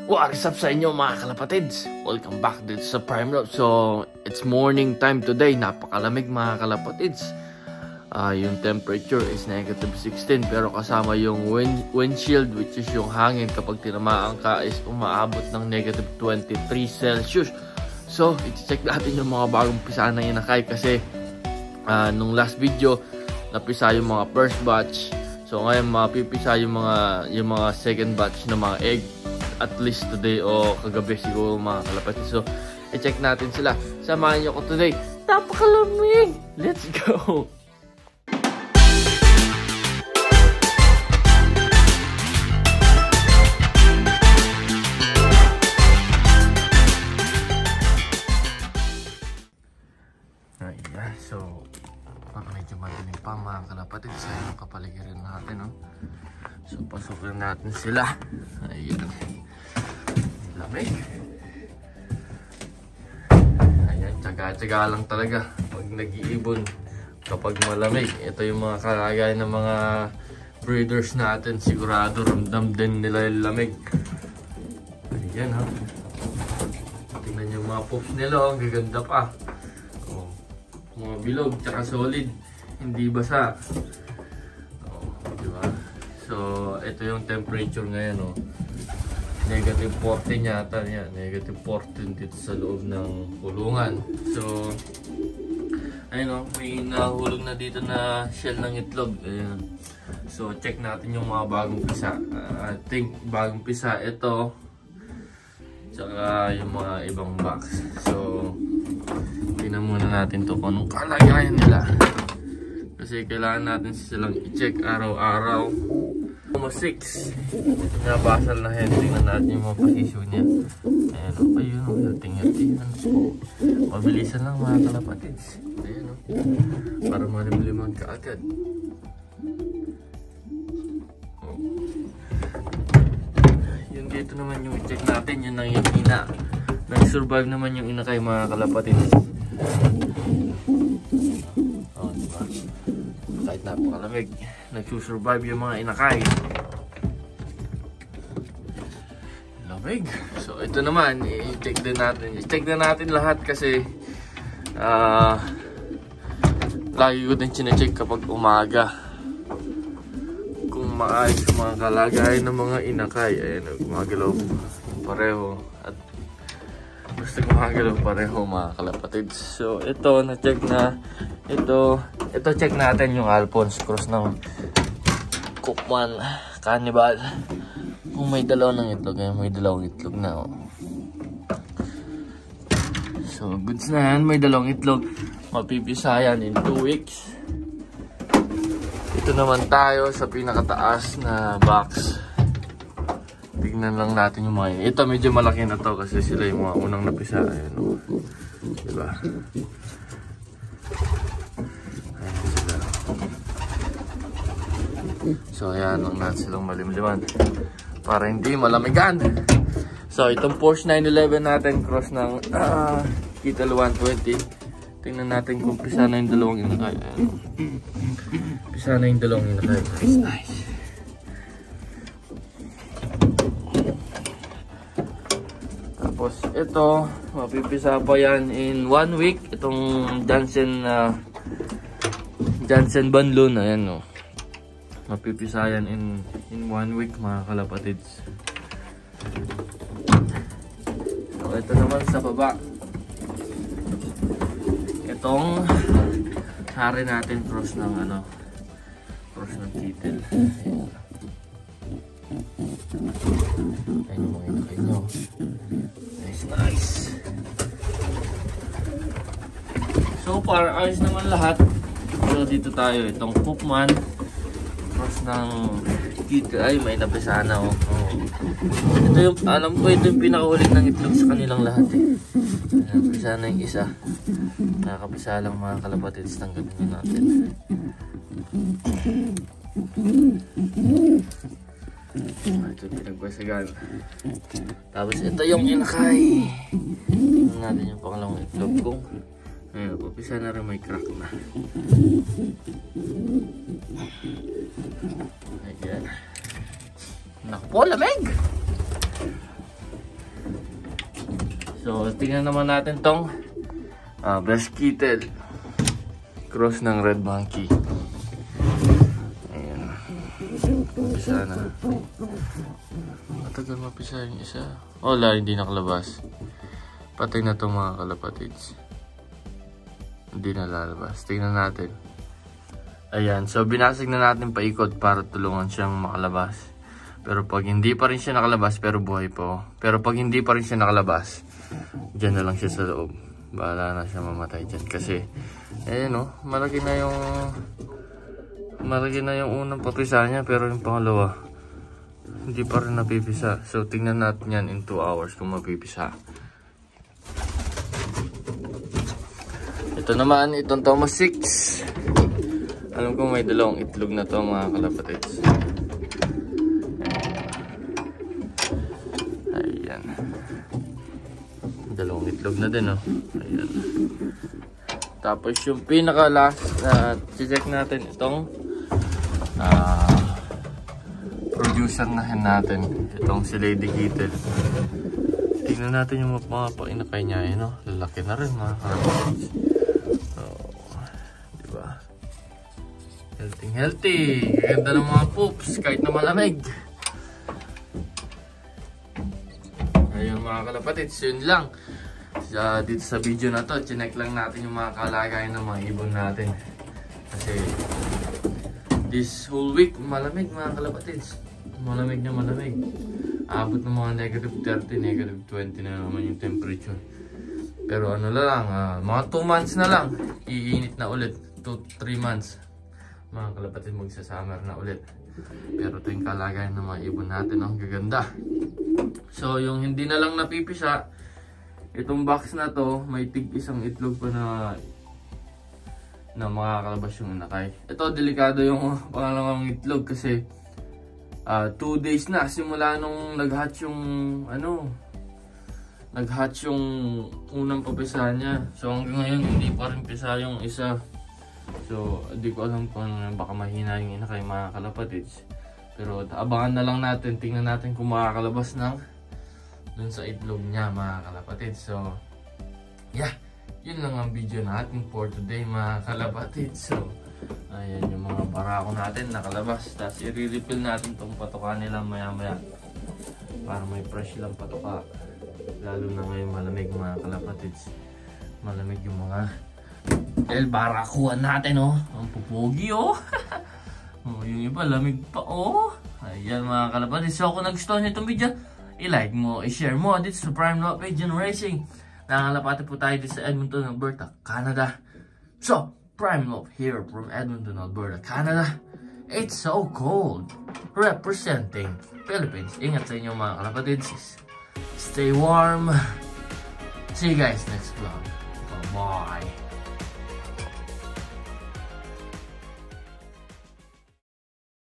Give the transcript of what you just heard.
What's up sa inyo mga kalapatids? Welcome back dito sa Prime Love. So, it's morning time today. Napakalamig mga kalapatids. Yung temperature is -16 pero kasama yung windshield, which is yung hangin kapag tinamaan ka, is umaabot ng -23 Celsius. So, i-check natin yung mga bagong pisa na inakay kasi nung last video, napisa yung mga first batch. So, ngayon mapipisa yung mga second batch ng mga egg. At least today o kagabi siguro mga kalapatids. So, i-check natin sila. Samahan niyo ko today. Napakalamig! Let's go! Ayan, so medyo madilim pa mga kalapatids sa yung kapaligiran natin, no? So, pasukin natin sila. Ayan. Lamig. Ayan, tsaga-tsaga lang talaga pag nag-iibon kapag malamig. Ito yung mga kalagayan ng mga breeders natin. Sigurado ramdam din nila yung lamig. Ayan, ha. Tingnan yung mga poops nila. Ang gaganda pa. Oh, mga bilog, tsaka solid. Hindi basa. Oh, diba? So, ito yung temperature ngayon, oh. -14 yata niya. -14 dito sa loob ng kulungan. So, ayun, oh, may nahulog na dito na shell ng itlog. Ayun. So, check natin yung mga bagong pisa. I think bagong pisa ito. Tsaka yung mga ibang box. So, tingnan muna natin to kung anong kalagayan nila. Kasi kailangan natin silang i-check araw-araw. 6. Nabasal na hen. Tingnan natin yung mga posisyon niya. Ayan, o. Ayun, o. Healthy. Mabilisan lang mga kalapatids. Ayan, o. Para malimliman ka agad. O. Yung dito naman yung i-check natin. Yun ang yung ina. Nag-survive naman yung ina kay mga kalapatids. O, diba? Kahit napakalamig, nagsusurvive yung mga inakay. Lamig. So ito naman, i-check din natin. I-check din natin lahat kasi lagi ko din chine-check kapag umaga kung maayos yung mga kalagayan ng mga inakay. Ayan, gumagalaw pareho at gusto gumagalaw pareho mga kalapatids. So ito, na-check na. Ito check natin yung Alphonse cross ng Cookman Cannibal. Kung may dalawang ng itlog, may dalawang itlog na, oh. So goods na yan, may dalawang itlog. Mapipisa yan in 2 weeks. Ito naman tayo sa pinakataas na box. Tignan lang natin yung mga. Ito medyo malaki na to kasi sila yung mga unang napisa. Ayan, oh. Diba? So ayan, lang natin silang malimliman para hindi malamigan. So itong Porsche 911 natin, cross ng Kittle 120. Tingnan natin kung pisa na yung dalawang inakay. Ayan. Pisa na yung dalawang inakay. Nice. Tapos ito, mapipisa pa yan in 1 week. Itong Jansen Banlon. Ayan, o. Mapipisa yan in 1 week mga kalapatids. So ito naman sa baba. Itong hari natin cross ng cross ng Kittle. Ayan yung mga inakay nyo. Nice. So far, ayos naman lahat. So dito tayo, itong Cookman cross ng Kittle. Ay, may napisa na, oh. Ito yung, alam ko, ito yung pinakaulit ng itlog sa kanilang lahat, eh. Napisa na yung isa. Nakakapisa lang mga kalapatids. Tanggalin nyo natin. Ito pinagbasagan. Tapos ito yung inakay. Tingnan natin yung pangalawang itlog kong. Ayun, papisa na rin, may crack na. Ayan. Naku po, lamig! So, tingnan naman natin tong Best Kitten cross ng Red Monkey. Ayan. Mapisa na. Matagal mapisa yung isa. Wala, hindi nakalabas. Patay na itong mga kalapatids. Hindi na lalabas. Tingnan natin. Ayan. So, binasag na natin paikot para tulungan siyang makalabas. Pero pag hindi pa rin siya nakalabas, pero buhay po. Pero pag hindi pa rin siya nakalabas, dyan na lang siya sa loob. Bahala na siya mamatay dyan. Kasi, ayan o, malaki na yung unang papisa niya, pero yung pangalawa, hindi pa rin napipisa. So, tingnan natin yan in 2 hours kung mapipisa. Ito naman, itong Thomas 6. Alam ko may dalawang itlog na to mga kalapatids. Ayan. Dalawang itlog na din, oh. Ayan. Tapos yung pinaka last na check natin itong producer na hen natin. Itong si Lady Kitten. Tingnan natin yung mga painakay niya, no? Lalaki na rin mga kalapatids. So, diba? Healthy. Ganda ng mga poops kahit na malamig. Ayun mga kalapatids, yun lang. Dito sa video na to, chinek lang natin yung mga kalagayan ng mga ibon natin. Kasi this whole week, malamig mga kalapatids. Malamig na malamig. Abot ng mga negative 30, negative 20 na naman yung temperature. Pero ano lang, mga 2 months na lang, iinit na ulit. 2-3 months. Mga kalapatids, magsa-summer na ulit. Pero ito yung kalagayan ng mga ibon natin, ang gaganda. So, yung hindi na lang napipisa, itong box na to, may tig-isang itlog pa na makakalabas yung inakay. Ito, delikado yung pangalawang itlog kasi 2 days na simula nung nag-hatch yung unang papisa niya. So, hanggang ngayon, hindi pa rin pisa yung isa. So, hindi ko alam kung baka mahina yung inakay mga kalapatids. Pero abangan na lang natin, tingnan natin kung makakalabas dun sa itlog niya mga kalapatids. So, yeah, yun lang ang video natin for today mga kalapatids. So, ayan yung mga barako natin nakalabas. Tapos i-refill natin tong patoka nila maya maya para may fresh lang patoka. Lalo na ngayon malamig mga kalapatids. Malamig yung mga barakuan natin, oh. Ang pupogi, oh. Oh, yung iba lamig pa, oh. Ayan mga kalapatids. So kung nagustuhan nyo itong video, i-like mo, i-share mo. Dito sa Prime Love Pigeon Racing. Nangalapati po tayo dito sa Edmonton, Alberta, Canada. So, Prime Love here from Edmonton, Alberta, Canada. It's so cold. Representing Philippines. Ingat sa inyo mga kalapatids. Stay warm. See you guys next vlog. Bye-bye.